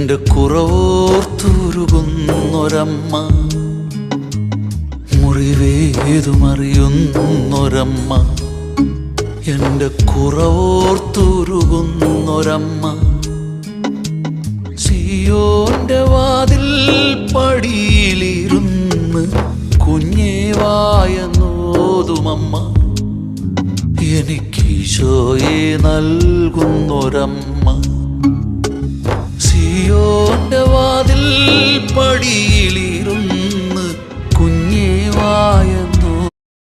എൻ്റെ കുറവോർത്തുരുകുന്നൊരമ്മ, മുറിവേതുമറിയുന്നൊരമ്മ, എൻ്റെ കുറവോർത്തുരുകുന്നൊരമ്മ, സിയോന്റെ വാതിൽ പടിയിലിരുന്ന് കുഞ്ഞേ വായെന്നോതുമമ്മ, എനിക്കീശോയെ നൽകുന്നൊരമ്മ. സിയോന്റെ വാതിൽ പടിയിലിരുന്ന് കുഞ്ഞേ വായെന്നോതുമമ്മ,